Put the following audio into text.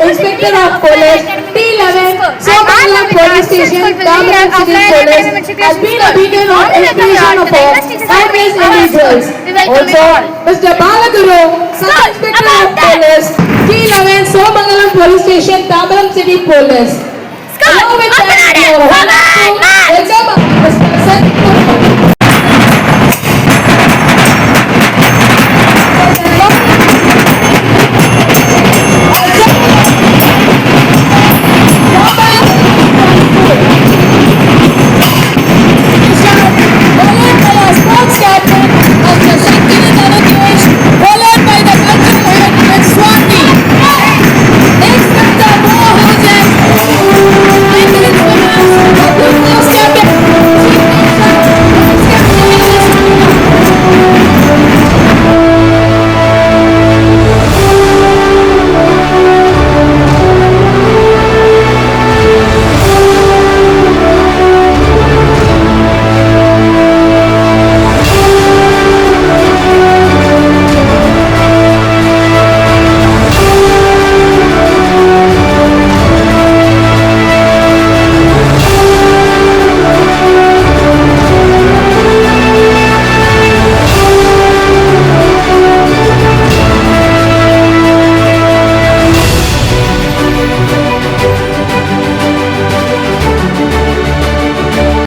Inspector of Police, T11, Somangalam Police Station, Tamil City Police, has been a beacon of inspiration for high-based individuals. Also, Mr. Balaguru, Sub-Inspector of Police, T11, Somangalam Police Station, Tamil City Police. Along with that, we are welcome Mr. Seth